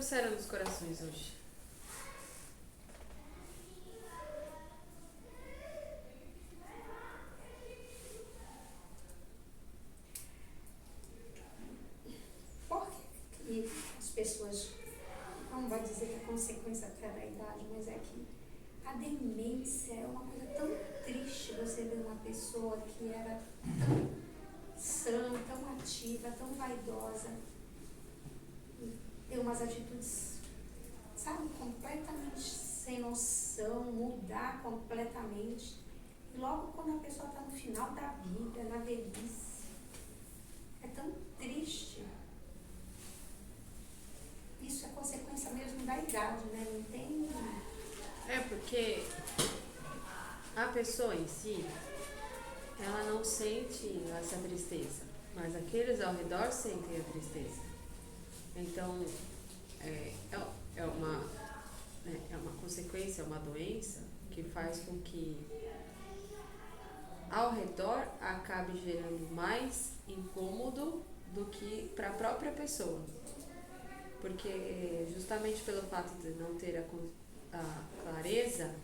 trouxeram nos corações hoje? Por que as pessoas, não vou dizer que é consequência até da idade, mas é que a demência é uma coisa tão triste. Você ver uma pessoa que era tão sã, tão ativa, tão vaidosa, e ter umas atitudes, sabe, completamente sem noção, mudar completamente. E logo quando a pessoa está no final da vida, na velhice, é tão triste. Isso é consequência mesmo da idade, né? Não tem... É porque a pessoa em si, ela não sente essa tristeza, mas aqueles ao redor sentem a tristeza. Então, é uma consequência, é uma doença que faz com que ao redor acabe gerando mais incômodo do que para a própria pessoa. Porque justamente pelo fato de não ter a clareza,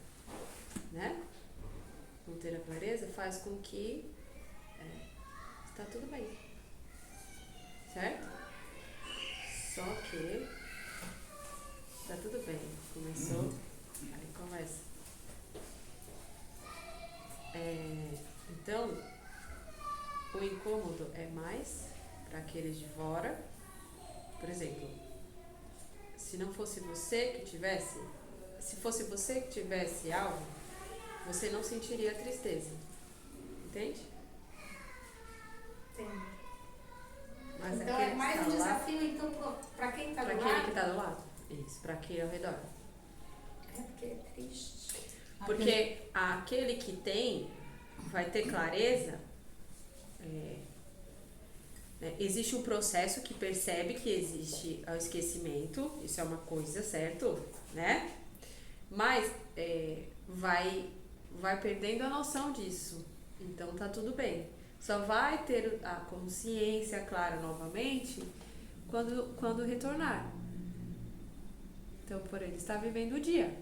né? Não ter a clareza faz com que está tudo bem, certo? Só que está tudo bem, começou, aí começa. Então, o incômodo é mais para aqueles de fora. Por exemplo, se não fosse você que tivesse, se fosse você que tivesse algo, você não sentiria tristeza, entende? Tem. Mas Então é mais um desafio então, para quem está do lado? Para aquele que está do lado. Isso, para aquele ao redor. É porque é triste. Porque aquele que tem, vai ter clareza, né? Existe um processo que percebe que existe o esquecimento, isso é uma coisa, certo? Né? Mas vai perdendo a noção disso. Então tá tudo bem. Só vai ter a consciência clara novamente quando retornar. Então, por ele está vivendo o dia.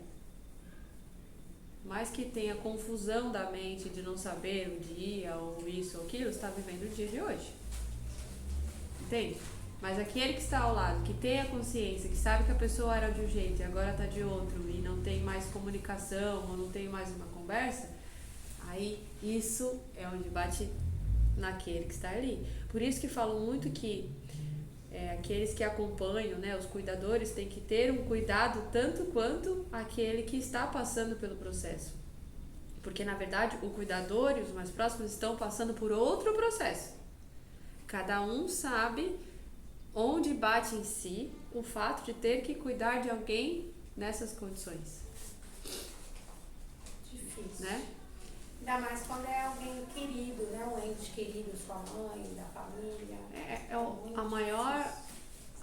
Mais que tenha confusão da mente de não saber o dia, ou isso ou aquilo, está vivendo o dia de hoje. Entende? Mas aquele que está ao lado, que tem a consciência, que sabe que a pessoa era de um jeito e agora está de outro, e não tem mais comunicação, ou não tem mais uma conversa, aí isso é onde bate naquele que está ali. Por isso que falo muito que aqueles que acompanham, né, os cuidadores, têm que ter um cuidado tanto quanto aquele que está passando pelo processo. Porque, na verdade, o cuidador e os mais próximos estão passando por outro processo. Cada um sabe onde bate em si o fato de ter que cuidar de alguém nessas condições. Difícil. Né? Ainda mais quando é alguém querido, né? Um ente querido, sua mãe, da família.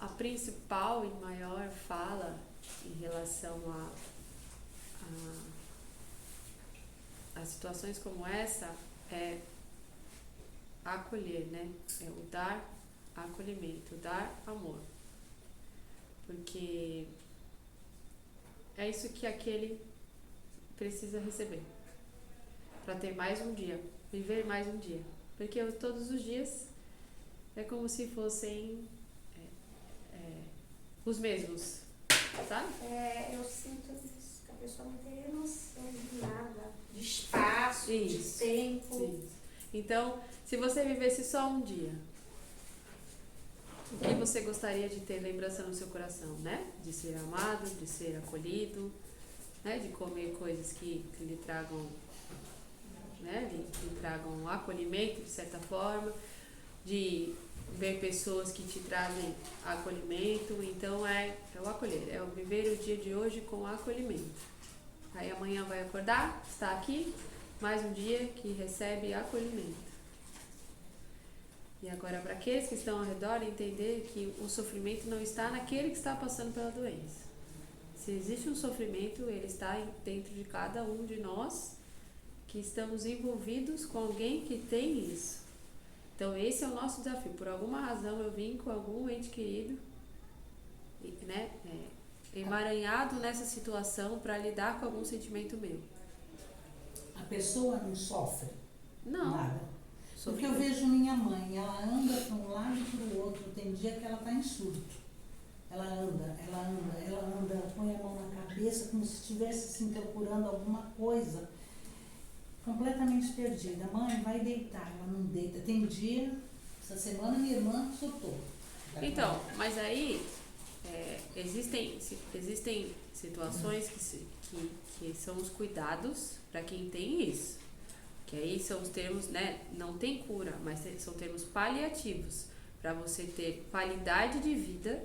A principal e maior fala em relação a situações como essa é acolher, né? É o dar acolhimento, o dar amor. Porque é isso que aquele precisa receber. Para ter mais um dia, viver mais um dia. Porque todos os dias é como se fossem os mesmos, sabe? Eu sinto isso, que a pessoa não tem noção de nada, de espaço, de tempo. Isso. Então, se você vivesse só um dia, o que você gostaria de ter lembrança no seu coração, né? De ser amado, de ser acolhido, né? De comer coisas que lhe tragam, né? Lhe tragam acolhimento, de certa forma, de ver pessoas que te trazem acolhimento. Então é o acolher, é o viver o dia de hoje com acolhimento. Aí amanhã vai acordar, está aqui, mais um dia que recebe acolhimento. E agora, para aqueles que estão ao redor, entender que o sofrimento não está naquele que está passando pela doença. Se existe um sofrimento, ele está dentro de cada um de nós que estamos envolvidos com alguém que tem isso. Então esse é o nosso desafio. Por alguma razão eu vim com algum ente querido né, emaranhado nessa situação para lidar com algum sentimento meu. A pessoa não sofre Não. nada. Porque Sofrimento. eu vejo minha mãe, ela anda para um lado e para o outro, tem dia que ela está em surto. Ela anda, põe a mão na cabeça como se estivesse se procurando alguma coisa, completamente perdida. Mãe, vai deitar, ela não deita. Tem dia, essa semana minha irmã surtou. Então, mas aí existem situações que são os cuidados para quem tem isso. Que aí são os termos, né? Não tem cura, mas são termos paliativos para você ter qualidade de vida.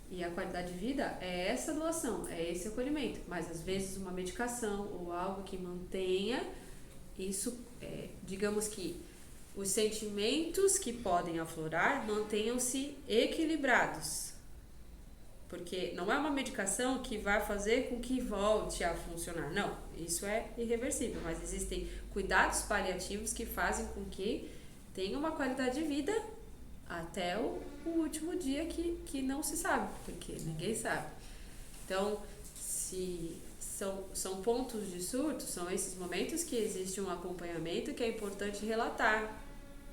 E a qualidade de vida é essa doação, é esse acolhimento. Mas às vezes uma medicação ou algo que mantenha isso, digamos que os sentimentos que podem aflorar mantenham-se equilibrados. Porque não é uma medicação que vai fazer com que volte a funcionar. Não, isso é irreversível. Mas existem cuidados paliativos que fazem com que tenha uma qualidade de vida até o último dia que não se sabe, porque ninguém sabe. Então, se são pontos de surto, são esses momentos que existe um acompanhamento que é importante relatar,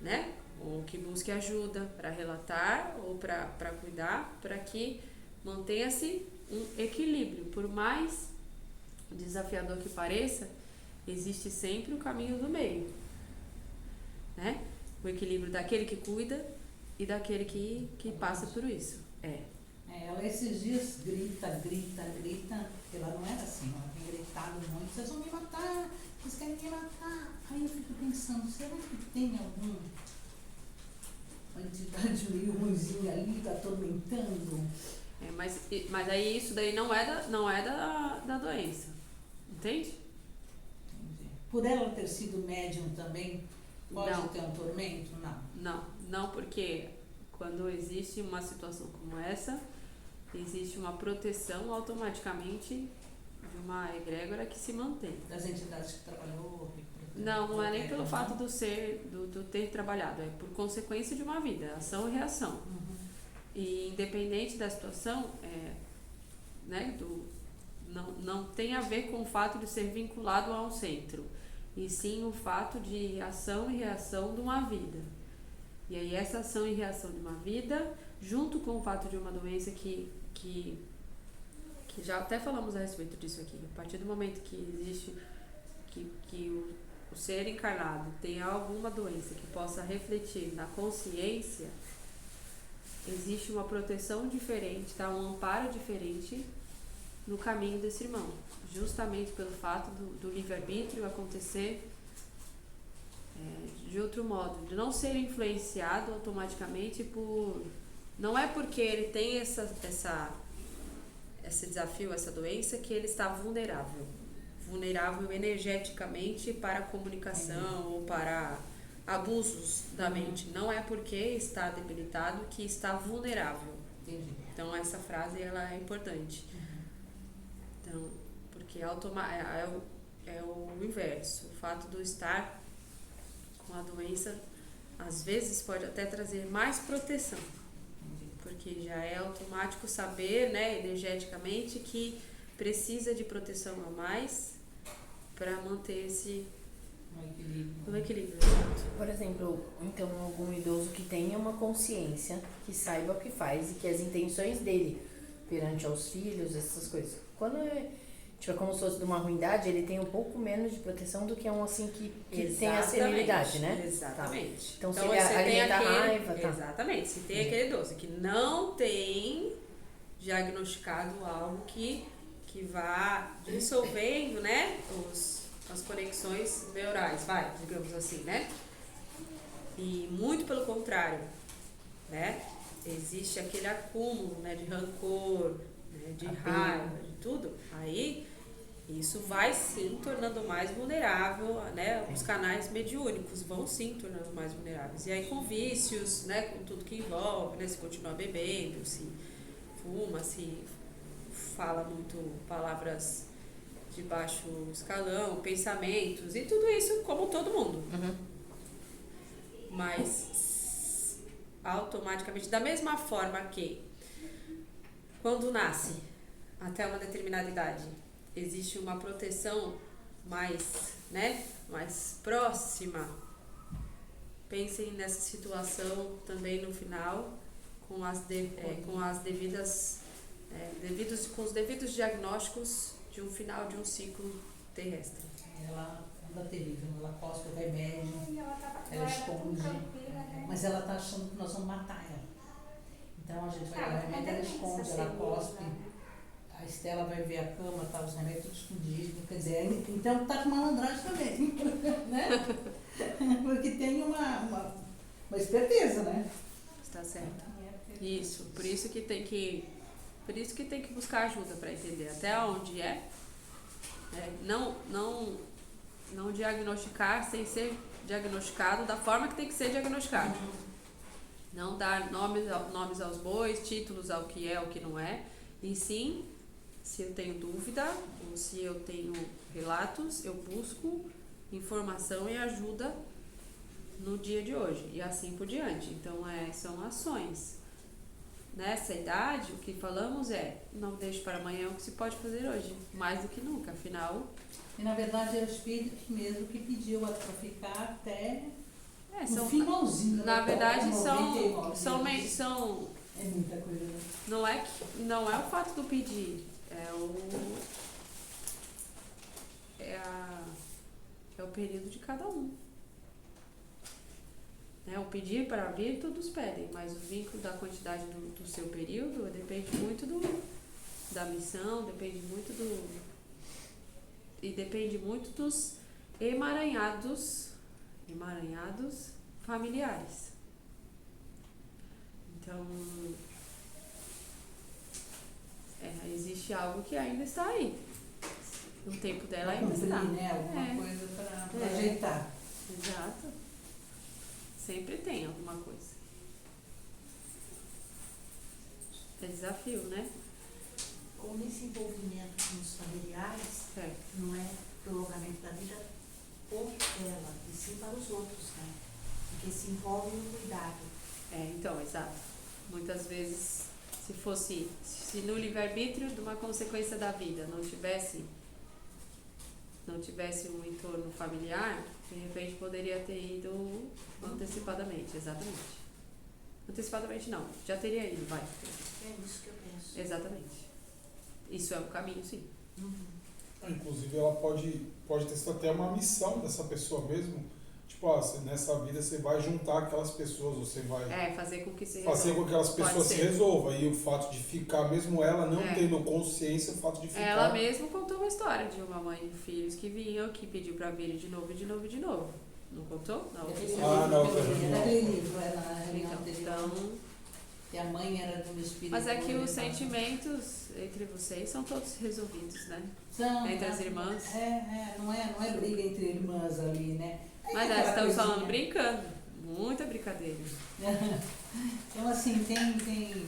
né? Ou que busque ajuda para relatar ou para cuidar, para que mantenha-se um equilíbrio. Por mais desafiador que pareça, existe sempre o caminho do meio, né? O equilíbrio daquele que cuida e daquele que passa por isso. Ela esses dias grita, porque ela não era assim, ela tem gritado muito, vocês vão me matar, vocês querem me matar. Aí eu fico pensando, será que tem alguma entidade meio ruimzinha ali, tá atormentando? Mas aí isso daí não é da doença, entende? Entendi. Por ela ter sido médium também, pode Não. ter um tormento? Não, porque quando existe uma situação como essa, existe uma proteção automaticamente de uma egrégora que se mantém. Das entidades que trabalhou? Não é nem pelo fato do ter trabalhado, é por consequência de uma vida, ação e reação. Uhum. E independente da situação, né, não tem a ver com o fato de ser vinculado a um centro, e sim o fato de ação e reação de uma vida. E aí essa ação e reação de uma vida, junto com o fato de uma doença que já até falamos a respeito disso aqui, a partir do momento que existe que o ser encarnado tem alguma doença que possa refletir na consciência, existe uma proteção diferente, tá? Um amparo diferente no caminho desse irmão, justamente pelo fato do livre-arbítrio acontecer de outro modo, de não ser influenciado automaticamente não é porque ele tem esse desafio, essa doença, que ele está vulnerável energeticamente para a comunicação ou para abusos da mente. Não é porque está debilitado que está vulnerável. Entendi. Então essa frase ela é importante. Então, porque é o inverso. O fato de estar com a doença às vezes pode até trazer mais proteção. Porque já é automático saber, né, energeticamente, que precisa de proteção a mais para manter no equilíbrio. Por exemplo, então algum idoso que tenha uma consciência, que saiba o que faz e que as intenções dele perante aos filhos, essas coisas. Quando é como se fosse de uma ruindade, ele tem um pouco menos de proteção do que um assim que tem a senilidade, né? Exatamente. Tá. Então se você ele tem alimenta a raiva... Tá. Exatamente. Se tem aquele idoso que não tem diagnosticado algo que vá dissolvendo, né, as conexões neurais, digamos assim, né? E muito pelo contrário, né? Existe aquele acúmulo, né, de rancor, né, de raiva, de tudo. Aí isso vai sim tornando mais vulnerável, né? Os canais mediúnicos vão sim tornando mais vulneráveis. E aí com vícios, né, com tudo que envolve, né, se continua bebendo, se fuma, se fala muito palavras de baixo escalão, pensamentos e tudo isso como todo mundo. Uhum. Mas automaticamente, da mesma forma que Quando nasce, até uma determinada idade, existe uma proteção mais, né, mais próxima. Pensem nessa situação também no final, com os devidos diagnósticos de um final de um ciclo terrestre. Ela anda terrível, ela cospe o remédio, E ela tava ela era tão esconde, tranquila, né? mas ela tá achando que nós vamos matar ela. Então a gente vai dar Ela remédio, ela esconde, ela cospe. né? A Estela vai ver a cama, tá, os remédios tudo escondidos, quer dizer, então tá com malandragem também, né? Porque tem uma esperteza, né? Está certo? Isso, por isso que tem que buscar ajuda para entender até onde não diagnosticar sem ser diagnosticado da forma que tem que ser diagnosticado. Não dar nomes aos bois, títulos ao que é, ao que não é, e sim, se eu tenho dúvida ou se eu tenho relatos, eu busco informação e ajuda no dia de hoje e assim por diante. Então são ações. Nessa idade, o que falamos não deixe para amanhã o que se pode fazer hoje, mais do que nunca, afinal... E na verdade é o espírito mesmo que pediu para ficar até são, o finalzinho. na verdade, 99 são é muita coisa, né? não é o fato do pedir, é o período de cada um. O pedir para vir, todos pedem, mas o vínculo da quantidade do seu período depende muito da missão, depende muito dos emaranhados familiares. Então, existe algo que ainda está aí. No tempo dela Pra ainda cumprir, está. né? Alguma coisa para ajeitar. Exato. Sempre tem alguma coisa. É desafio, né? Com esse envolvimento com os familiares, Certo. não é prolongamento da vida por ela, e sim para os outros, né? Porque se envolve no cuidado. Então, exato. Muitas vezes, se no livre-arbítrio de uma consequência da vida não tivesse um entorno familiar, de repente poderia ter ido antecipadamente, exatamente. Antecipadamente não, já teria ido, vai. É isso que eu penso. Exatamente. Isso é um caminho, sim. Inclusive ela pode ter sido até uma missão dessa pessoa mesmo. Tipo, nessa vida você vai juntar aquelas pessoas, você vai Fazer com que se fazer com que aquelas pessoas se resolvam. E o fato de ficar, mesmo ela não tendo consciência, o fato de ficar... Ela mesma contou uma história de uma mãe e filhos que vinham, que pediu pra vir de novo, de novo, de novo. Não contou? Não. Não. Naquele livro, na reunião anterior. Então, E a mãe era de um espírito. mas é que os sentimentos entre vocês são todos resolvidos, né? São, Entre as irmãs. não é briga entre irmãs ali, né? Mas aquela estamos falando coisinha. brincando. Muita brincadeira. Então, assim, tem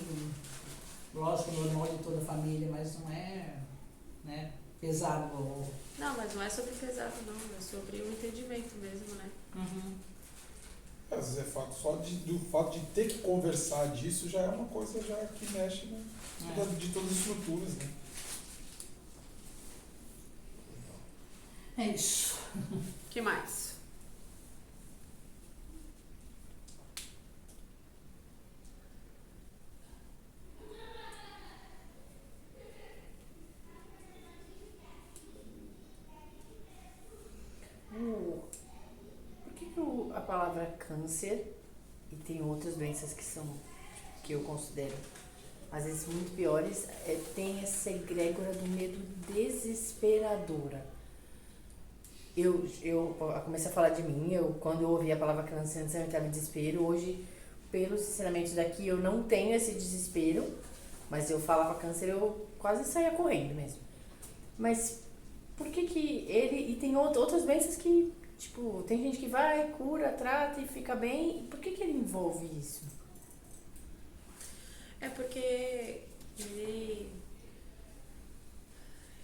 lógico, normal de toda a família, mas não é, né, pesado. Não, mas não é sobre pesado, não. É sobre o entendimento mesmo, né? Às vezes do fato de ter que conversar disso já é uma coisa que mexe, né? De todas as estruturas, né? É isso. O que mais? Por que a palavra câncer, e tem outras doenças que eu considero às vezes muito piores, tem essa egrégora do medo desesperadora. Eu comecei a falar de mim, quando eu ouvi a palavra câncer antes eu entrava em desespero. Hoje, pelos ensinamentos daqui, eu não tenho esse desespero, mas eu falava câncer, eu quase saía correndo mesmo. Mas por que ele... E tem outras doenças que, tipo, tem gente que vai, cura, trata e fica bem. Por que ele envolve isso? É porque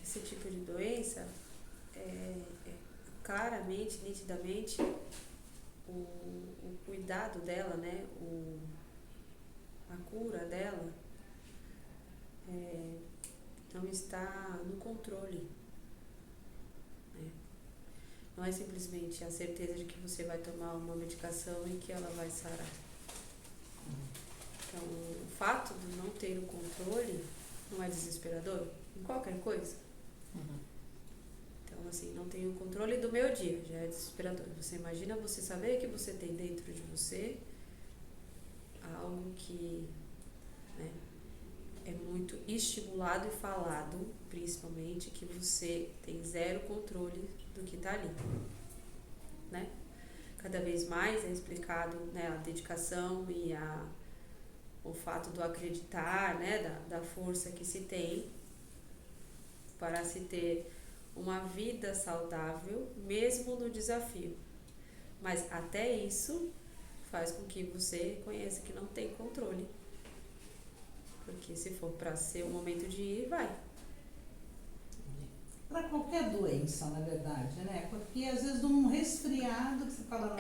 esse tipo de doença, claramente, nitidamente, o cuidado dela, né, a cura dela, não está no controle. Né? Não é simplesmente a certeza de que você vai tomar uma medicação e que ela vai sarar. Então, o fato de não ter o controle não é desesperador em qualquer coisa. Então, assim, não tenho o controle do meu dia, já é desesperador. Você imagina você saber que você tem dentro de você algo que, né, é muito estimulado e falado, principalmente, que você tem zero controle do que está ali, né? Cada vez mais é explicado, né, a dedicação e o fato do acreditar, né, da força que se tem para se ter uma vida saudável, mesmo no desafio. Mas até isso faz com que você conheça que não tem controle. Porque se for para ser o momento de ir, vai. Para qualquer doença, na verdade, né? Porque às vezes num resfriado que você fala...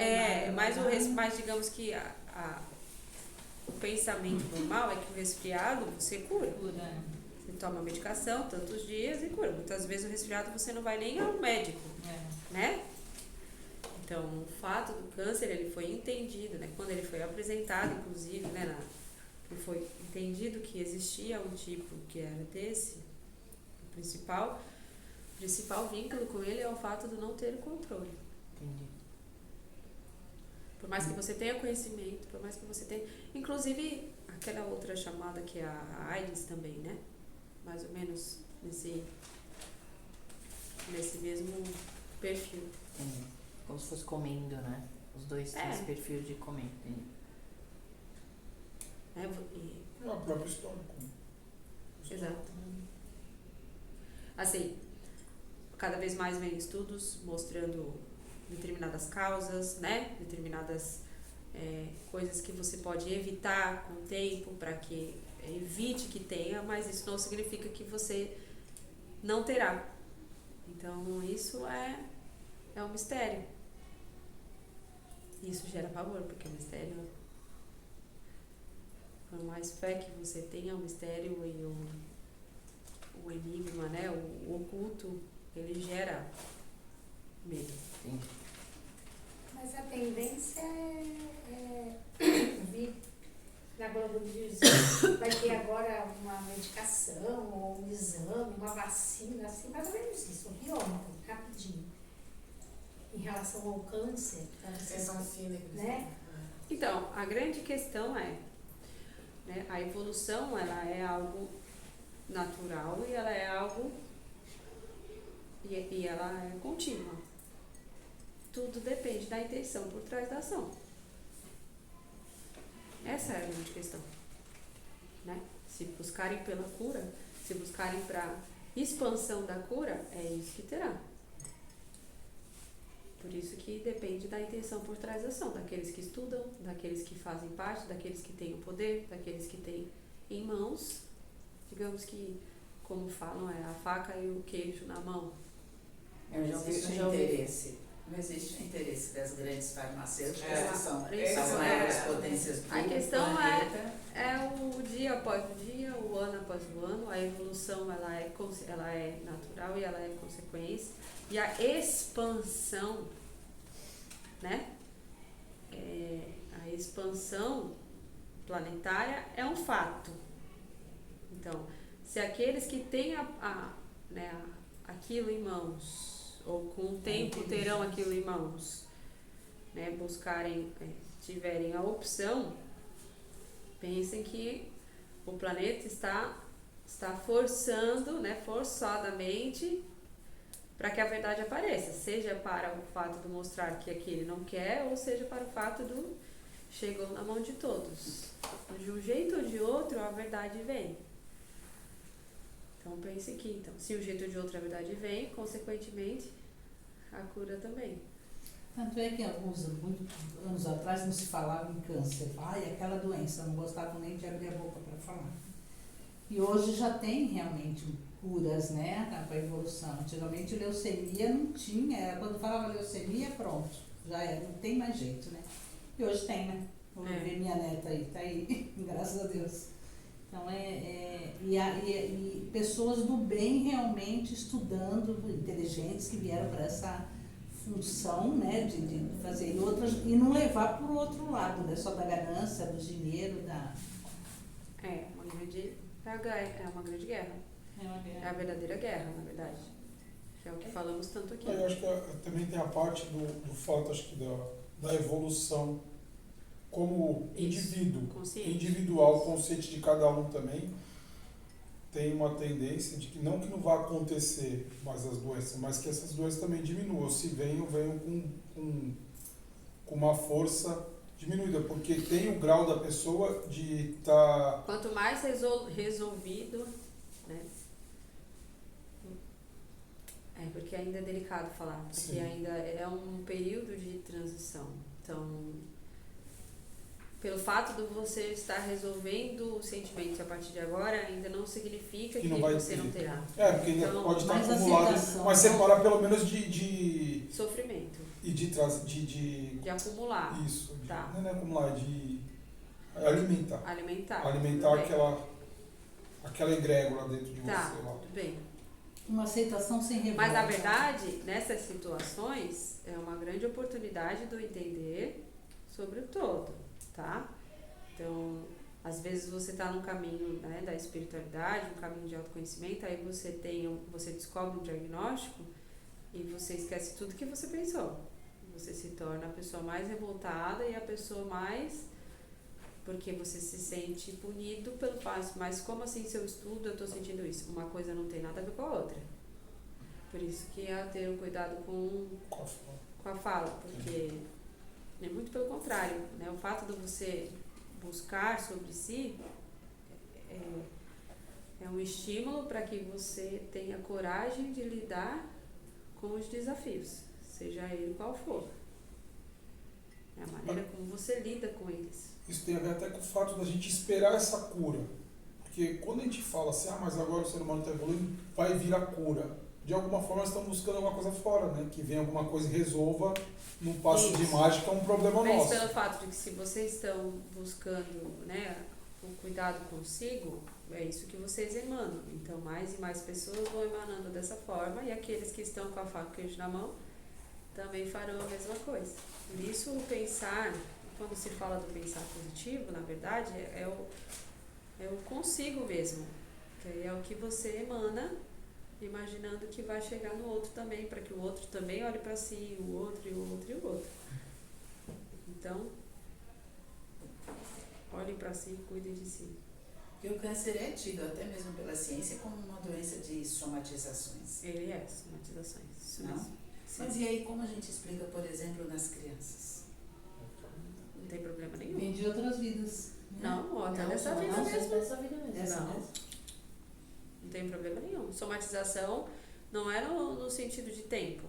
Mas digamos que o pensamento normal é que o resfriado você cura. Você toma a medicação tantos dias e cura. Muitas vezes o resfriado você não vai nem ao médico, né? Então, o fato do câncer, ele foi entendido, né? Quando ele foi apresentado, inclusive, né? Foi entendido que existia um tipo que era desse, o principal vínculo com ele é o fato de não ter o controle. Entendi. Por mais que você tenha conhecimento, por mais que você tenha... Inclusive, aquela outra chamada que é a AIDS também, né? Mais ou menos nesse mesmo perfil. Entendi. Como se fosse comendo, né? Os dois têm esse perfil de comer. Entendi. É o próprio histórico. Exato. Assim, cada vez mais vem estudos mostrando determinadas causas, né? Determinadas coisas que você pode evitar com o tempo para que evite que tenha, mas isso não significa que você não terá. Então, isso é um mistério. Isso gera pavor, porque o mistério... Por mais fé que você tenha, o mistério e o enigma, né, o oculto, ele gera medo. Sim. Mas a tendência vi na Globo News, vai ter agora uma medicação, ou um exame, uma vacina, assim, mais ou menos isso. Eu vi ontem, rapidinho. Em relação ao câncer, né? Então, a grande questão é, né, a evolução, ela é algo natural e ela é algo e ela é contínua. Tudo depende da intenção por trás da ação. Essa é a grande questão, né? Se buscarem pela cura, se buscarem para expansão da cura, é isso que terá. Por isso que depende da intenção por trás da ação, daqueles que estudam, daqueles que fazem parte, daqueles que têm o poder, daqueles que têm em mãos, digamos que, como falam, é a faca e o queijo na mão. Não existe o interesse das grandes farmacêuticas que são as maiores potências do A questão planeta. é o dia após o dia, o ano após o ano, a evolução ela é natural e ela é consequência. E a expansão, né? A expansão planetária é um fato. Então, se aqueles que têm aquilo em mãos, ou com o tempo terão aquilo em mãos, né? Buscarem, tiverem a opção, pensem que o planeta está forçando, né? Forçadamente, para que a verdade apareça, seja para o fato de mostrar que aquele não quer, ou seja para o fato do chegou na mão de todos. De um jeito ou de outro, a verdade vem. Então pense que, se um jeito ou de outro a verdade vem, consequentemente, a cura também. Tanto é que muitos anos atrás não se falava em câncer. Aquela doença, não gostavam nem de abrir a boca para falar. E hoje já tem realmente curas, né, para a evolução. Antigamente leucemia não tinha, quando falava leucemia, pronto, já era, não tem mais jeito, né? E hoje tem, né? Vou ver minha neta aí, tá aí, graças a Deus. Então, e pessoas do bem realmente estudando, inteligentes, que vieram para essa função, né, de fazer outras, e não levar para o outro lado, né, só da ganância, do dinheiro, da... É uma grande guerra. É a verdadeira guerra, na verdade. Que é o que falamos tanto aqui. Eu acho que também tem a parte do fato, acho que da evolução como indivíduo, individual, consciente de cada um também, tem uma tendência de que não vai acontecer mais as doenças, mas que essas doenças também diminuam. Se venham com uma força diminuída, porque tem o grau da pessoa de estar... Quanto mais resolvido, né? Porque ainda é delicado falar, porque Sim. ainda é um período de transição. Então, pelo fato de você estar resolvendo os sentimentos a partir de agora, ainda não significa que você não terá. Porque ainda então, pode estar mas acumulado, mas separa pelo menos de sofrimento. E de acumular. Isso. Tá. Não é acumular, de alimentar. Alimentar aquela egrégora dentro de você lá. Tudo bem. Uma aceitação sem revolta. Mas, na verdade, nessas situações, é uma grande oportunidade do entender sobre o todo, tá? Então, às vezes você está no caminho, né, da espiritualidade, um caminho de autoconhecimento, aí você descobre um diagnóstico e você esquece tudo que você pensou. Você se torna a pessoa mais revoltada e a pessoa mais... Porque você se sente punido pelo fato, mas como assim, se eu estudo, eu estou sentindo isso? Uma coisa não tem nada a ver com a outra. Por isso que é ter um cuidado com a fala, porque é muito pelo contrário, né? O fato de você buscar sobre si é um estímulo para que você tenha coragem de lidar com os desafios, seja ele qual for. É a maneira como você lida com eles. Isso tem a ver até com o fato da gente esperar essa cura. Porque quando a gente fala assim, mas agora o ser humano está evoluindo, vai vir a cura. De alguma forma nós estamos buscando alguma coisa fora, né? Que venha alguma coisa e resolva num passe de mágica um problema nosso. Mas pelo fato de que se vocês estão buscando, né, o cuidado consigo, é isso que vocês emanam. Então mais e mais pessoas vão emanando dessa forma e aqueles que estão com a faca e o queijo na mão também farão a mesma coisa. Por isso o pensar... Quando se fala do pensar positivo, na verdade, é o consigo mesmo. Que é o que você emana, imaginando que vai chegar no outro também, para que o outro também olhe para si, o outro e o outro e o outro. Então, olhem para si e cuidem de si. E o câncer é tido, até mesmo pela ciência, como uma doença de somatizações. Ele é somatizações, isso Não? mesmo. Mas e aí, como a gente explica, por exemplo, nas crianças? Não tem problema nenhum. Vem de outras vidas. Né? Não, até dessa vida Não, mesmo. dessa vida mesmo. Essa Não. mesmo. Não tem problema nenhum. Somatização não é no sentido de tempo.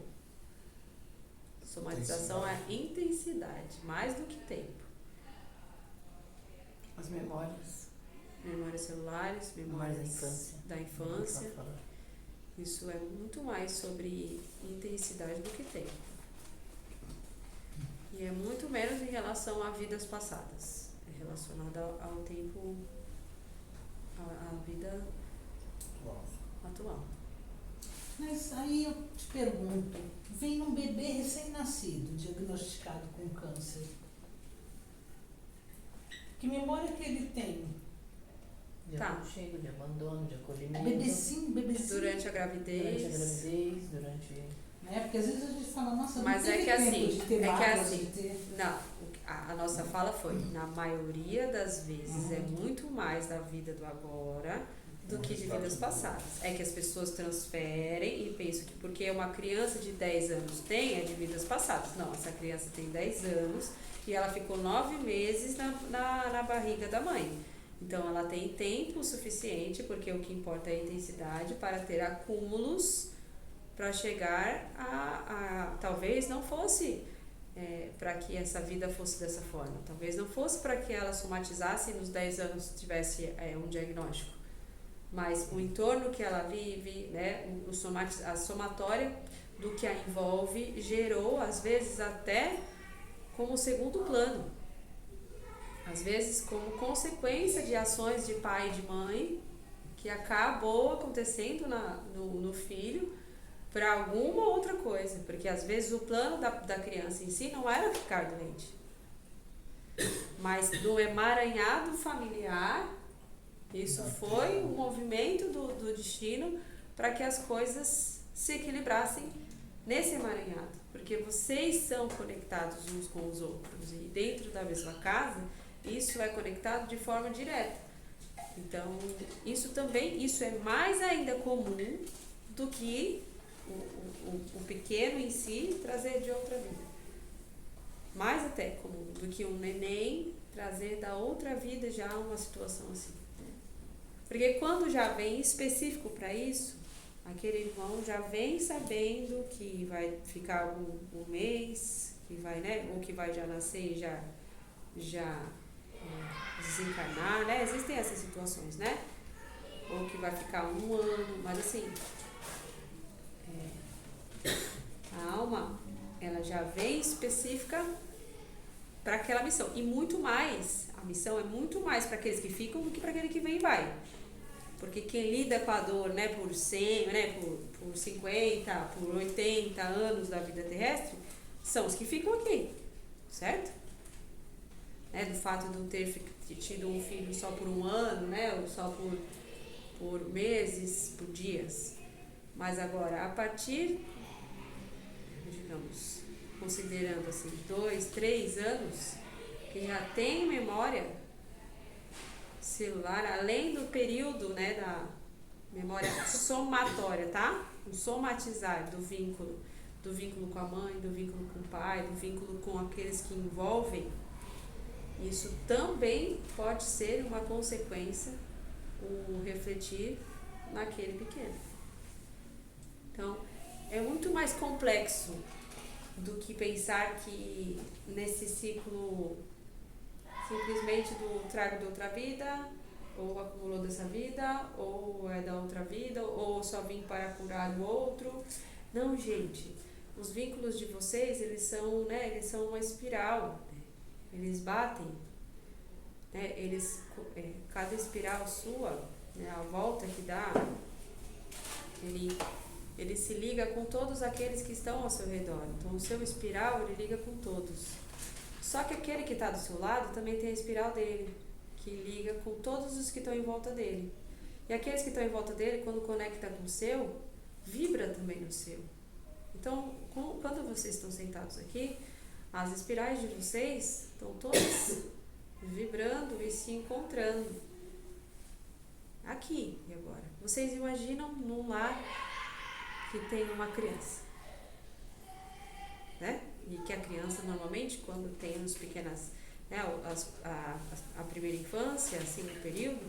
Somatização é intensidade, mais do que tempo. As memórias. Memórias celulares, memórias da infância. Isso é muito mais sobre intensidade do que tempo. E é muito menos em relação a vidas passadas. É relacionado ao tempo, à vida atual. Mas aí eu te pergunto, vem um bebê recém-nascido, diagnosticado com câncer. Que memória que ele tem? De aconchego, de abandono, de acolhimento. Bebezinho. Durante a gravidez. Né? Porque às vezes a gente fala, nossa, não Mas teve é que tempo assim, de ter mágoas, de ter... Não, a nossa fala foi, na maioria das vezes é muito mais da vida do agora do que de vidas passadas. É que as pessoas transferem e pensam que porque uma criança de 10 anos tem, é de vidas passadas. Não, essa criança tem 10 anos e ela ficou 9 meses na barriga da mãe. Então ela tem tempo suficiente, porque o que importa é a intensidade, para ter acúmulos para chegar a talvez não fosse para que essa vida fosse dessa forma, talvez não fosse para que ela somatizasse e nos 10 anos tivesse um diagnóstico, mas o entorno que ela vive, né, a somatória do que a envolve gerou, às vezes até como segundo plano, Às vezes como consequência de ações de pai e de mãe que acabou acontecendo no filho por alguma outra coisa, porque às vezes o plano da criança em si não era ficar doente, mas do emaranhado familiar, isso foi um movimento do destino para que as coisas se equilibrassem nesse emaranhado, porque vocês são conectados uns com os outros e dentro da mesma casa isso é conectado de forma direta. Então isso é mais ainda comum do que o pequeno em si trazer de outra vida, mais até comum do que um neném trazer da outra vida já uma situação assim. Porque quando já vem específico para isso, aquele irmão já vem sabendo que vai ficar um mês, que vai, né, ou que vai já nascer e já desencarnar, né? Existem essas situações, né? Ou que vai ficar um ano, mas assim, a alma, ela já vem específica para aquela missão. E muito mais, a missão é muito mais para aqueles que ficam do que para aquele que vem e vai. Porque quem lida com a dor, né, por 100, né, por 50, por 80 anos da vida terrestre, são os que ficam aqui, certo? Né, do fato de não ter tido um filho só por um ano, né, ou só por meses, por dias. Mas agora, a partir, digamos, considerando assim, 2, 3 anos, que já tem memória celular, além do período, né, da memória somatória, tá? O somatizar do vínculo com a mãe, do vínculo com o pai, do vínculo com aqueles que envolvem, isso também pode ser uma consequência, o refletir naquele pequeno. Então, é muito mais complexo do que pensar que nesse ciclo simplesmente do trago de outra vida, ou acumulou dessa vida, ou é da outra vida, ou só vim para curar o outro. Não, gente, os vínculos de vocês, eles são uma espiral, né? Eles batem, né? Cada espiral sua, né, a volta que dá, ele se liga com todos aqueles que estão ao seu redor. Então, o seu espiral, ele liga com todos. Só que aquele que está do seu lado também tem a espiral dele, que liga com todos os que estão em volta dele. E aqueles que estão em volta dele, quando conecta com o seu, vibra também no seu. Então, quando vocês estão sentados aqui, as espirais de vocês estão todas vibrando e se encontrando. Aqui e agora. Vocês imaginam num lar que tem uma criança, né? E que a criança normalmente, quando tem as pequenas, né, a primeira infância, assim, no período,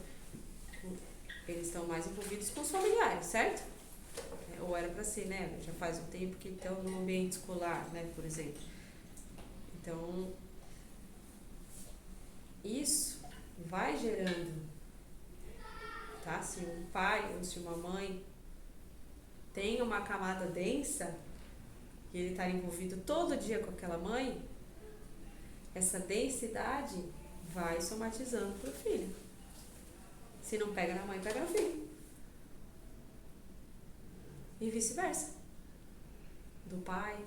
eles estão mais envolvidos com os familiares, certo? Ou era para ser, né? Já faz um tempo que estão no ambiente escolar, né, por exemplo. Então, isso vai gerando, tá? Se um pai ou se uma mãe tem uma camada densa e ele está envolvido todo dia com aquela mãe, essa densidade vai somatizando para o filho. Se não pega na mãe, pega no filho. E vice-versa. Do pai.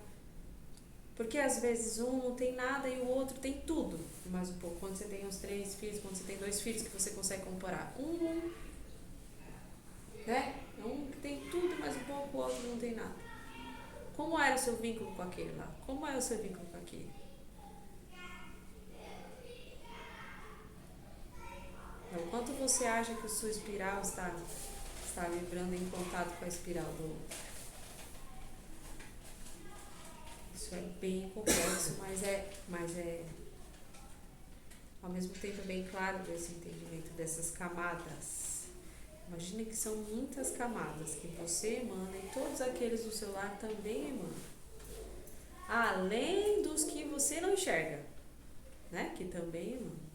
Porque às vezes um não tem nada e o outro tem tudo. Mais um pouco. Quando você tem os 3 filhos, quando você tem 2 filhos que você consegue comparar. Né? Um que tem tudo, mas um pouco, o outro não tem nada. Como era o seu vínculo com aquele lá? Como é o seu vínculo com aquele? Então, quanto você acha que a sua espiral está vibrando em contato com a espiral do outro? Isso é bem complexo, mas é ao mesmo tempo bem claro desse entendimento dessas camadas. Imagina que são muitas camadas que você emana e todos aqueles do seu lar também emanam. Além dos que você não enxerga, né? Que também emanam.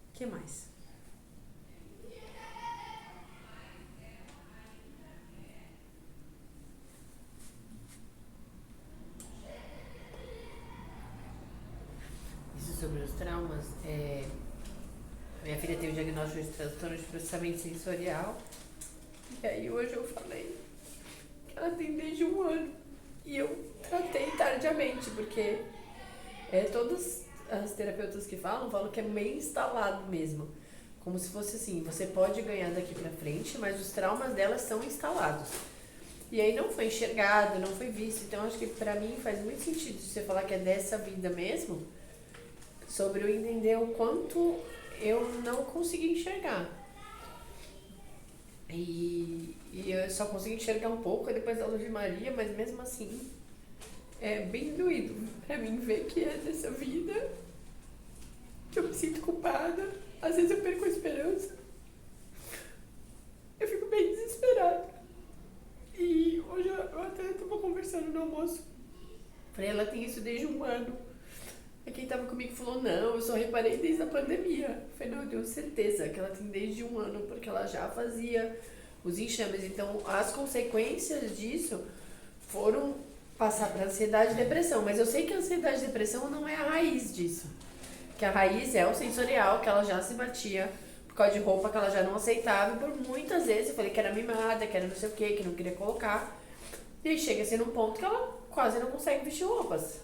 O que mais? os traumas, minha filha tem o diagnóstico de transtorno de processamento sensorial. E aí hoje eu falei que ela tem desde 1 ano. E eu tratei tardiamente, porque todas as terapeutas que falam que é meio instalado mesmo. Como se fosse assim, você pode ganhar daqui pra frente, mas os traumas delas são instalados. E aí não foi enxergado, não foi visto. Então acho que pra mim faz muito sentido você falar que é dessa vida mesmo, sobre eu entender o quanto eu não consegui enxergar. E eu só consegui enxergar um pouco depois da Luz de Maria, mas mesmo assim é bem doído pra mim ver que é dessa vida, que eu me sinto culpada. Às vezes eu perco a esperança. Eu fico bem desesperada. E hoje eu até estava conversando no almoço. Falei, ela tem isso desde 1 ano. E quem tava comigo falou, não, eu só reparei desde a pandemia. Eu falei, não, eu tenho certeza que ela tem desde 1 ano, porque ela já fazia os enxames. Então, as consequências disso foram passar para ansiedade e depressão. Mas eu sei que a ansiedade e depressão não é a raiz disso. Que a raiz é o sensorial, que ela já se batia por causa de roupa que ela já não aceitava. E por muitas vezes eu falei que era mimada, que era não sei o que não queria colocar. E aí chega a ser num ponto que ela quase não consegue vestir roupas.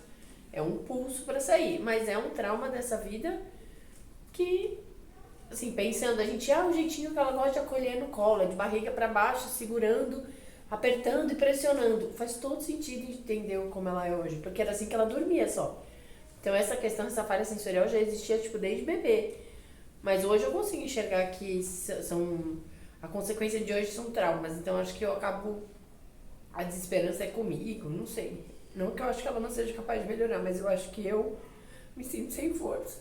É um pulso para sair, mas é um trauma dessa vida que, assim, pensando, a gente, o jeitinho que ela gosta de acolher no colo, é de barriga para baixo, segurando, apertando e pressionando. Faz todo sentido entender como ela é hoje, porque era assim que ela dormia só. Então essa questão, essa falha sensorial já existia, tipo, desde bebê. Mas hoje eu consigo enxergar que a consequência de hoje são traumas. Então acho que eu acabo, a desesperança é comigo, não sei. Não que eu acho que ela não seja capaz de melhorar, mas eu acho que eu me sinto sem força.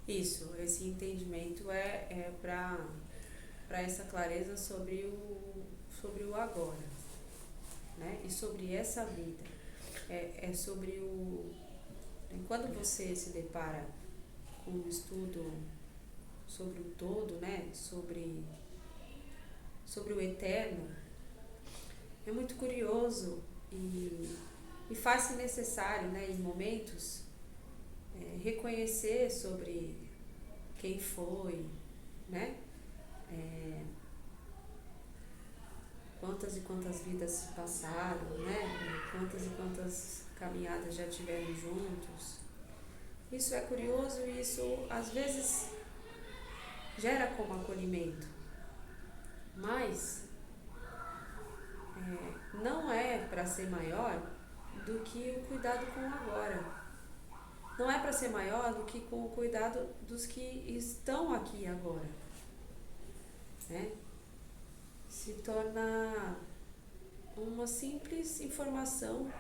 Isso, esse entendimento é para essa clareza sobre o agora, né? E sobre essa vida. É sobre quando você se depara com um estudo sobre o todo, né? Sobre o eterno, é muito curioso e faz-se necessário, né, em momentos, reconhecer sobre quem foi, né? Quantas e quantas vidas se passaram, né? Quantas e quantas caminhadas já tiveram juntos. Isso é curioso e isso às vezes gera como acolhimento, mas não é para ser maior do que o cuidado com o agora. Não é para ser maior do que com o cuidado dos que estão aqui agora, né? Se torna uma simples informação.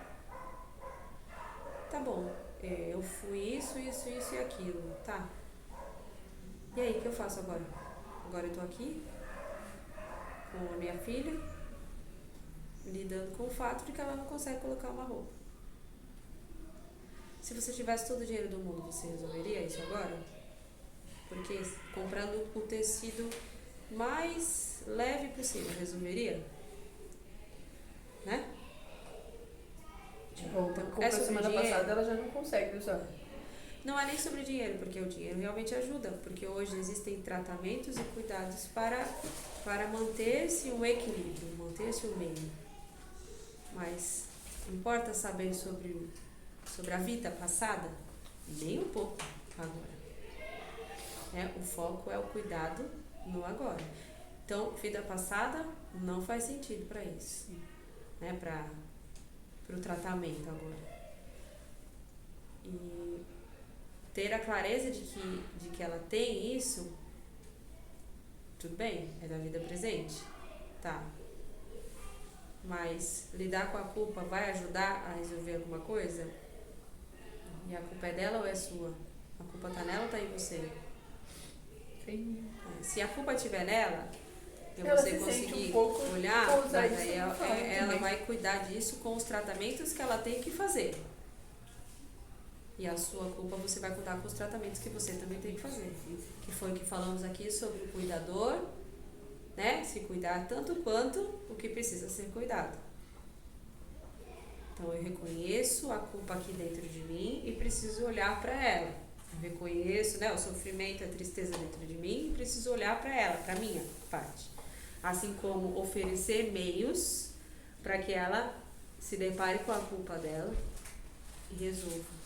Tá bom, eu fui isso e aquilo, tá? E aí, o que eu faço agora? Agora eu tô aqui com a minha filha, lidando com o fato de que ela não consegue colocar uma roupa. Se você tivesse todo o dinheiro do mundo, você resolveria isso agora? Porque comprando o tecido mais leve possível, resolveria? Né? Tipo, comprou semana dinheiro. passada, ela já não consegue usar. Não é nem sobre dinheiro, porque o dinheiro realmente ajuda, porque hoje existem tratamentos e cuidados para manter-se um equilíbrio, manter-se um meio. Mas importa saber sobre a vida passada? Nem um pouco agora. O foco é o cuidado no agora. Então, vida passada não faz sentido para isso, né? Para o tratamento agora. E ter a clareza de que ela tem isso, tudo bem, é da vida presente, tá? Mas lidar com a culpa vai ajudar a resolver alguma coisa? E a culpa é dela ou é sua? A culpa tá nela ou tá em você? Sim. Se a culpa estiver nela, Ela você se sente conseguir um pouco olhar, causar mas isso aí no fato ela também. vai cuidar disso com os tratamentos que ela tem que fazer. E a sua culpa você vai cuidar com os tratamentos que você também tem que fazer. Que foi o que falamos aqui sobre o cuidador, né? Se cuidar tanto quanto o que precisa ser cuidado. Então eu reconheço a culpa aqui dentro de mim e preciso olhar para ela. Eu reconheço, né, o sofrimento, a tristeza dentro de mim e preciso olhar para ela, para minha parte. Assim como oferecer meios para que ela se depare com a culpa dela e resolva.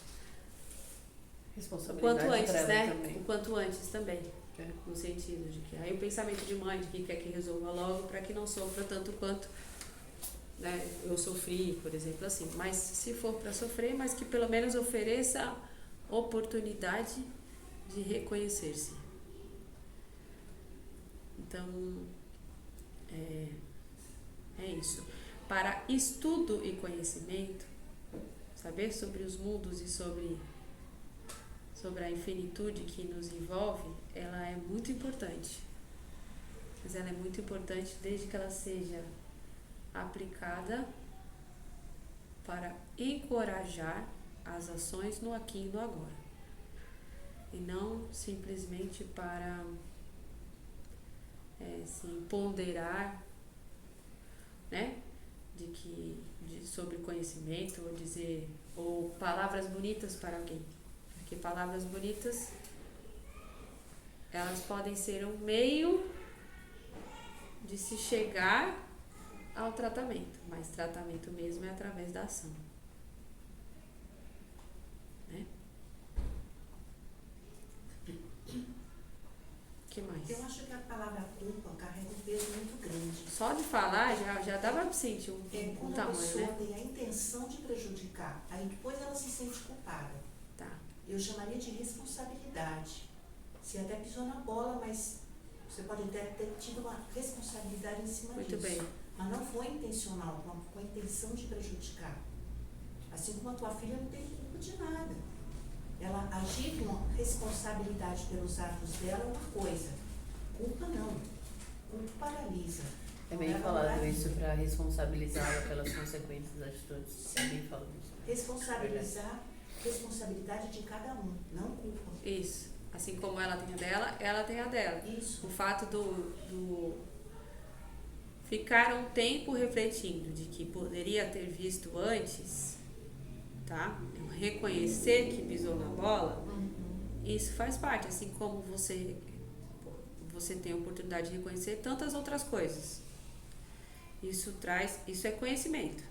Responsabilidade Quanto antes, pra ela né? também. O quanto antes também. No sentido de que aí o pensamento de mãe de que quer que resolva logo para que não sofra tanto quanto, né, eu sofri, por exemplo, assim. Mas se for para sofrer, mas que pelo menos ofereça oportunidade de reconhecer-se. Então, é isso. Para estudo e conhecimento, saber sobre os mundos e sobre a infinitude que nos envolve, ela é muito importante. Mas ela é muito importante desde que ela seja aplicada para encorajar as ações no aqui e no agora. E não simplesmente para ponderar, né, sobre conhecimento, ou palavras bonitas para alguém. Porque palavras bonitas, elas podem ser um meio de se chegar ao tratamento, mas tratamento mesmo é através da ação. Né? O que mais? Eu acho que a palavra culpa carrega um peso muito grande. Só de falar já dá pra sentir um Quando a tamanho, pessoa né? tem a intenção de prejudicar, aí depois ela se sente culpada. Tá. Eu chamaria de responsabilidade. Você até pisou na bola, mas você pode até ter tido uma responsabilidade em cima Muito disso. bem. Mas não foi intencional, com a intenção de prejudicar. Assim como a tua filha não tem culpa de nada. Ela agir com responsabilidade pelos atos dela é uma coisa. Culpa não. Culpa paralisa. É bem falado isso para responsabilizá-la pelas consequências das atitudes. É bem falado isso. Responsabilidade de cada um, não culpa. Isso. Assim como ela tem a dela, ela tem a dela. Isso. O fato do ficar um tempo refletindo de que poderia ter visto antes, tá? Reconhecer que pisou na bola, isso faz parte, assim como você tem a oportunidade de reconhecer tantas outras coisas. Isso é conhecimento.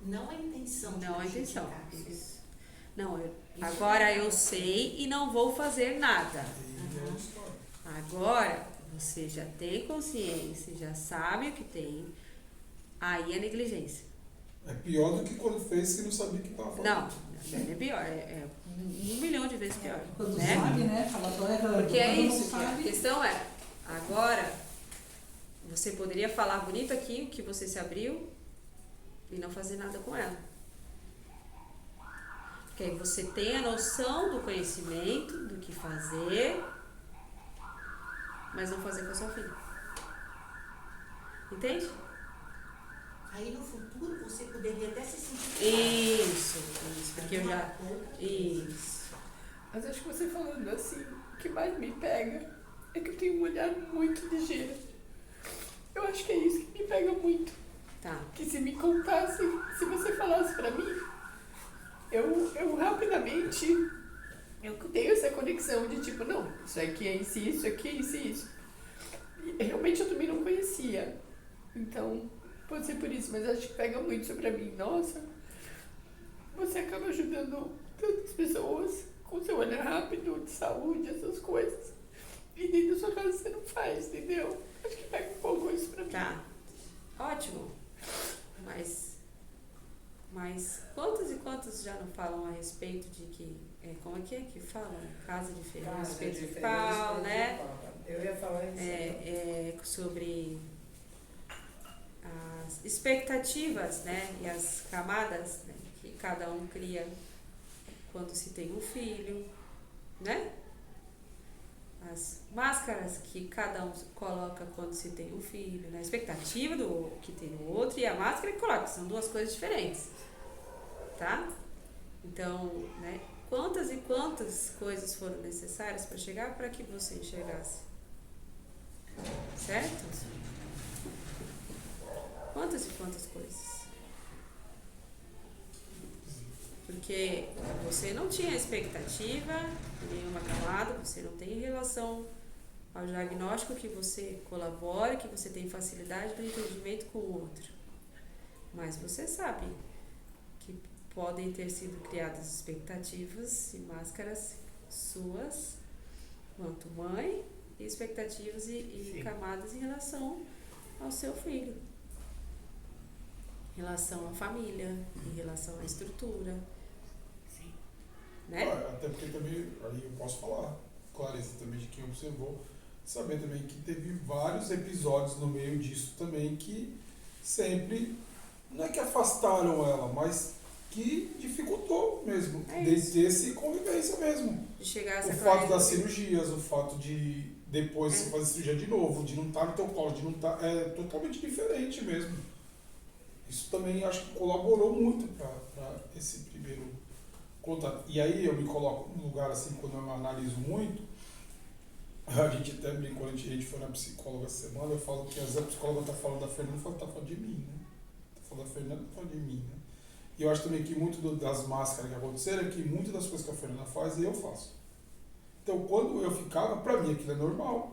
Não a intenção de Não a intenção. prejudicar. Isso. Não, agora eu sei e não vou fazer nada. Agora você já tem consciência, já sabe o que tem, aí é negligência. É pior do que quando fez e não sabia o que estava fazendo. Não, é pior, é 1 milhão de vezes pior. Quando Né? sabe, né? Porque é quando isso, a questão é, agora você poderia falar bonito aqui o que você se abriu e não fazer nada com ela. Porque aí você tem a noção do conhecimento, do que fazer, mas não fazer com a sua filha. Entende? Aí no futuro você poderia até se sentir Isso, porque eu já... Isso. Mas acho que você falando assim, o que mais me pega é que eu tenho um olhar muito ligeiro. Eu acho que é isso que me pega muito. Tá. Que se me contasse, se você falasse pra mim, eu rapidamente, eu tenho essa conexão de tipo, não, isso aqui é isso aqui é isso. E realmente eu também não conhecia. Então, pode ser por isso, mas acho que pega muito isso pra mim. Nossa, você acaba ajudando tantas pessoas com seu olhar rápido, de saúde, essas coisas. E dentro da sua casa você não faz, entendeu? Acho que pega um pouco isso pra mim. Tá. Ótimo. Mas quantos e quantos já não falam a respeito de que... como é que falam? Casa de ferreiro, espeto de pau, né? Eu ia falar isso. Sobre as expectativas, né? E as camadas, né, que cada um cria quando se tem um filho, né? As máscaras que cada um coloca quando se tem um filho, né? A expectativa do que tem no outro e a máscara que coloca, são duas coisas diferentes, tá? Então, né? Quantas e quantas coisas foram necessárias para chegar para que você enxergasse? Certo? Quantas e quantas coisas? Porque você não tinha expectativa em nenhuma camada, você não tem relação ao diagnóstico, que você colabora, que você tem facilidade do entendimento com o outro. Mas você sabe que podem ter sido criadas expectativas e máscaras suas, quanto mãe, e expectativas e camadas em relação ao seu filho. Em relação à família, em relação à estrutura. Sim. Né? Até porque também, aí eu posso falar, clareza também de quem observou, saber também que teve vários episódios no meio disso também que sempre, não é que afastaram ela, mas que dificultou mesmo, de ter essa convivência mesmo. De chegar a essa O fato das clareza. cirurgias, o fato de depois você fazer cirurgia de novo, de não estar no teu colo, de não estar, é totalmente diferente mesmo. Isso também acho que colaborou muito para esse primeiro contato. E aí eu me coloco no lugar assim, quando eu analiso muito, a gente até brincou, a gente foi na psicóloga essa semana, eu falo que às vezes a psicóloga está falando da Fernanda, está falando de mim, né? Está falando da Fernanda, está falando de mim, né? E eu acho também que muito das máscaras que aconteceram é que muitas das coisas que a Fernanda faz, eu faço. Então quando eu ficava, para mim aquilo é normal.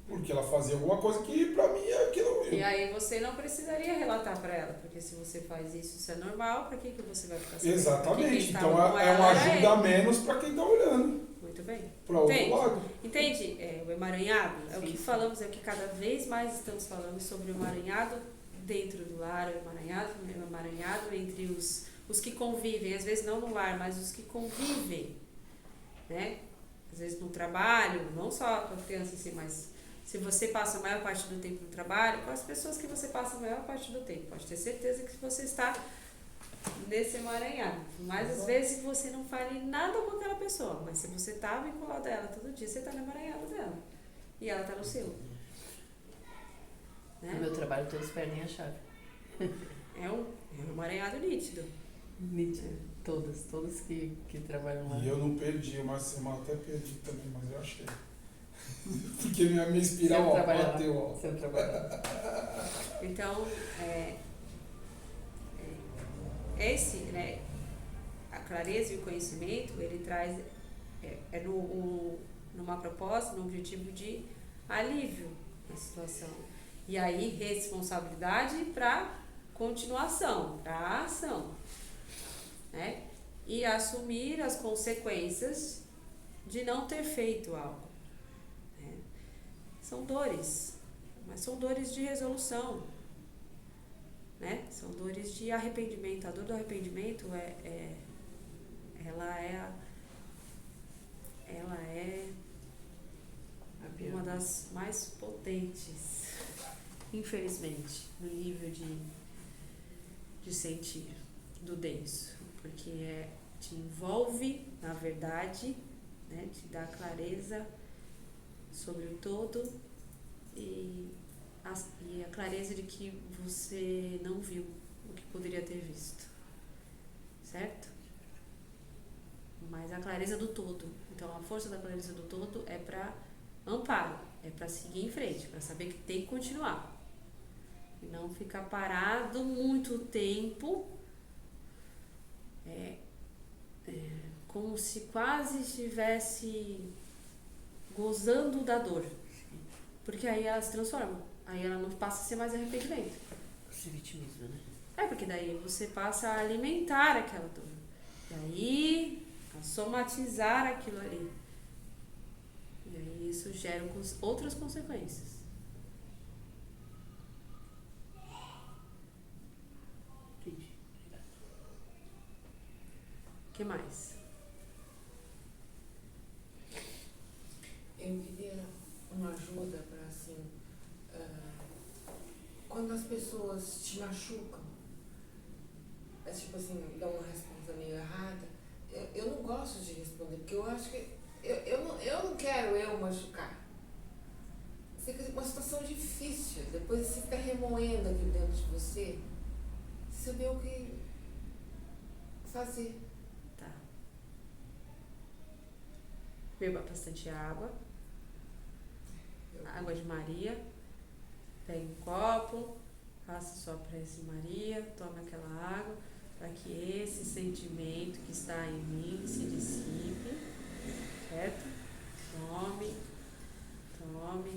Porque ela fazia alguma coisa que pra mim é aquilo. E aí você não precisaria relatar pra ela, porque se você faz isso, isso é normal, pra que você vai ficar sabendo? Exatamente, então é uma ajuda a menos pra quem tá olhando. Muito bem. Pra outro lado. Entende? O emaranhado é o que falamos, é o que cada vez mais estamos falando sobre o emaranhado dentro do lar, o emaranhado entre os que convivem, às vezes não no lar, mas os que convivem, né? Às vezes no trabalho, não só com a criança assim, mas se você passa a maior parte do tempo no trabalho, com as pessoas que você passa a maior parte do tempo. Pode ter certeza que você está nesse emaranhado. Mas às vezes você não fale nada com aquela pessoa, mas se você está vinculado a ela todo dia, você está no emaranhado dela. E ela está no seu. Né? No meu trabalho todos perdem a chave. É um emaranhado nítido. Nítido. Todos que trabalham lá. E eu não perdi, uma semana até perdi também, mas eu achei. Porque minha espiral bateu. Sempre trabalhando. Então, esse, né, a clareza e o conhecimento, ele traz numa proposta, no objetivo de alívio na situação. E aí, responsabilidade para continuação, para ação. Né? E assumir as consequências de não ter feito algo. São dores, mas são dores de resolução, né? São dores de arrependimento. A dor do arrependimento ela é uma das mais potentes, infelizmente, no nível de sentir do denso, porque te envolve na verdade, né? Te dá clareza sobre o todo e a clareza de que você não viu o que poderia ter visto, certo? Mas a clareza do todo, então a força da clareza do todo é para amparo, é para seguir em frente, para saber que tem que continuar e não ficar parado muito tempo, como se quase estivesse gozando da dor, porque aí ela se transforma, aí ela não passa a ser mais arrependimento. Esse vitimismo, né? Porque daí você passa a alimentar aquela dor, e aí a somatizar aquilo ali, e aí isso gera outras consequências. Entendi. Obrigada. O que mais? Eu queria uma ajuda para, assim, quando as pessoas te machucam, tipo assim, dão uma resposta meio errada, eu não gosto de responder, porque eu acho que eu não quero eu machucar. Fica uma situação difícil, depois você fica remoendo aqui dentro de você, você saber o que fazer. Tá. Beba bastante água. Água de Maria, pega um copo, faça sua prece Maria, tome aquela água, para que esse sentimento que está em mim se dissipe, certo? Tome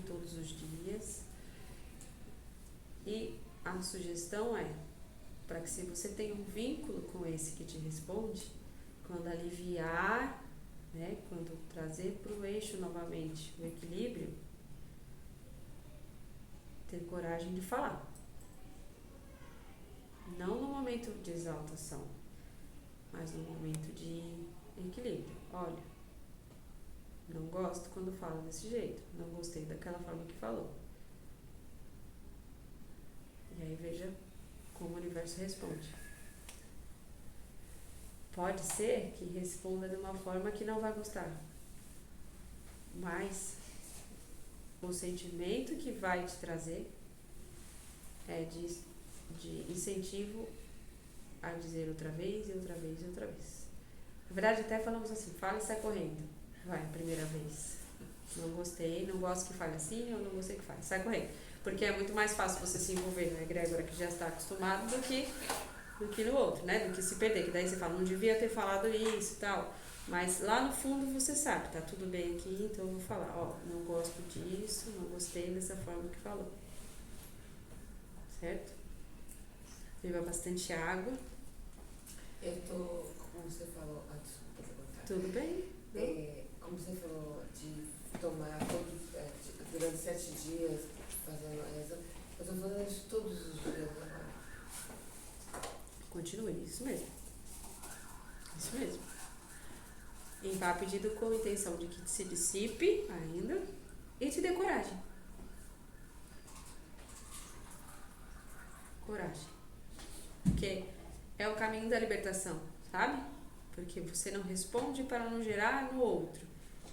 todos os dias. E a sugestão é, para que se você tem um vínculo com esse que te responde, quando aliviar, né, quando trazer para o eixo novamente o equilíbrio, ter coragem de falar. Não no momento de exaltação, mas no momento de equilíbrio. Olha, não gosto quando fala desse jeito, não gostei daquela forma que falou. E aí veja como o universo responde. Pode ser que responda de uma forma que não vai gostar, mas o sentimento que vai te trazer é de incentivo a dizer outra vez e outra vez e outra vez. Na verdade, até falamos assim, fala e sai correndo. Vai, primeira vez. Não gostei, não gosto que fale assim, ou não gostei que fale. Sai correndo. Porque é muito mais fácil você se envolver na egrégora que já está acostumado do que no outro, né? Do que se perder. Que daí você fala, não devia ter falado isso e tal. Mas lá no fundo você sabe, tá tudo bem aqui, então eu vou falar, ó, não gosto disso, não gostei dessa forma que falou. Certo? Beba bastante água. Eu tô, como você falou, desculpa te cortar. Tudo bem? Como você falou de tomar durante 7 dias fazendo a reza, eu tô fazendo isso todos os dias agora. Continue, isso mesmo. Isso mesmo. E vá pedindo com a intenção de que se dissipe ainda e te dê coragem. Coragem. Porque é o caminho da libertação, sabe? Porque você não responde para não gerar no outro.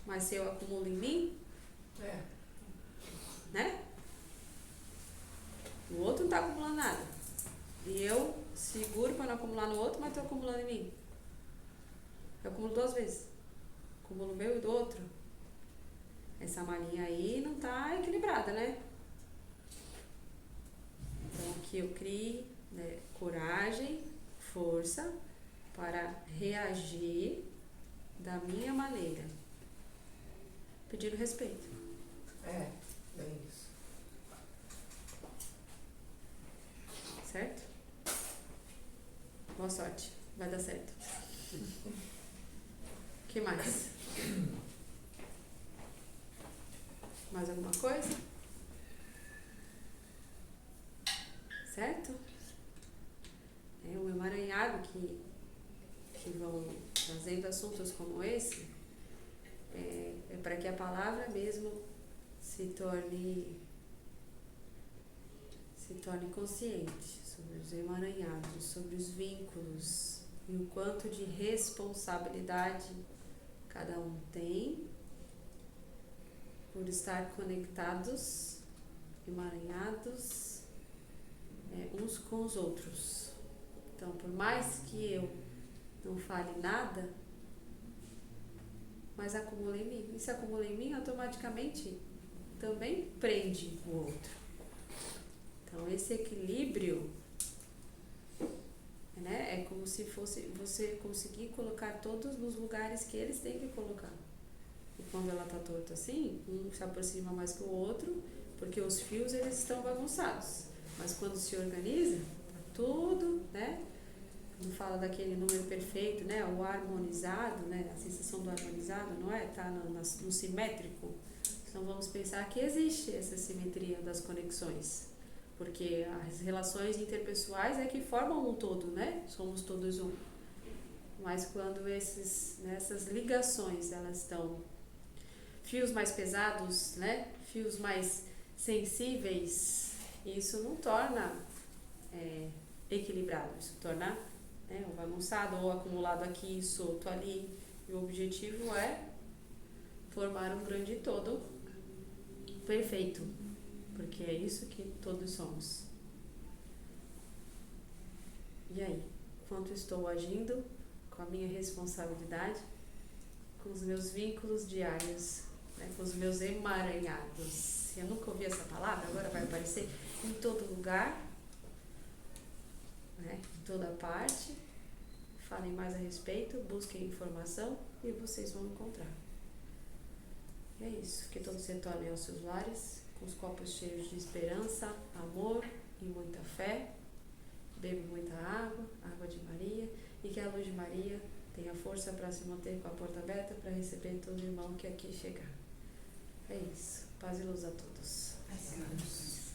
Mas se eu acumulo em mim, né? O outro não está acumulando nada. E eu seguro para não acumular no outro, mas estou acumulando em mim. Eu acumulo 2 vezes. Acumulo o meu e do outro. Essa malinha aí não está equilibrada, né? Então, que eu crie, né, coragem, força para reagir da minha maneira. Pedindo respeito. Bem isso. Certo? Boa sorte. Vai dar certo. O que mais? Mais alguma coisa? Certo? É um emaranhado que vão trazendo assuntos como esse, é para que a palavra mesmo se torne consciente sobre os emaranhados, sobre os vínculos e o quanto de responsabilidade cada um tem por estar conectados, emaranhados, uns com os outros. Então, por mais que eu não fale nada, mas acumula em mim. E se acumula em mim, automaticamente também prende o outro. Então, esse equilíbrio, né, é como se fosse você conseguir colocar todos nos lugares que eles têm que colocar. E quando ela tá torta assim, um se aproxima mais que o outro, porque os fios eles estão bagunçados. Mas quando se organiza, tá tudo, né? Quando fala daquele número perfeito, né? O harmonizado, né? A sensação do harmonizado, não é? Tá no simétrico. Então vamos pensar que existe essa simetria das conexões. Porque as relações interpessoais é que formam um todo, né? Somos todos um. Mas quando essas ligações, elas estão fios mais pesados, né? Fios mais sensíveis, isso não torna equilibrado, isso torna um bagunçado ou acumulado aqui, solto ali. E o objetivo é formar um grande todo perfeito, porque é isso que todos somos. E aí, quanto estou agindo com a minha responsabilidade, com os meus vínculos diários, né, com os meus emaranhados? Eu nunca ouvi essa palavra, agora vai aparecer em todo lugar, né, em toda parte, falem mais a respeito, busquem informação e vocês vão encontrar. E é isso, que todos retornem aos seus lares, com os copos cheios de esperança, amor e muita fé. Bebam muita água, água de Maria, e que a luz de Maria tenha força para se manter com a porta aberta para receber todo irmão que aqui chegar. É isso. Paz e luz a todos. Paz e luz.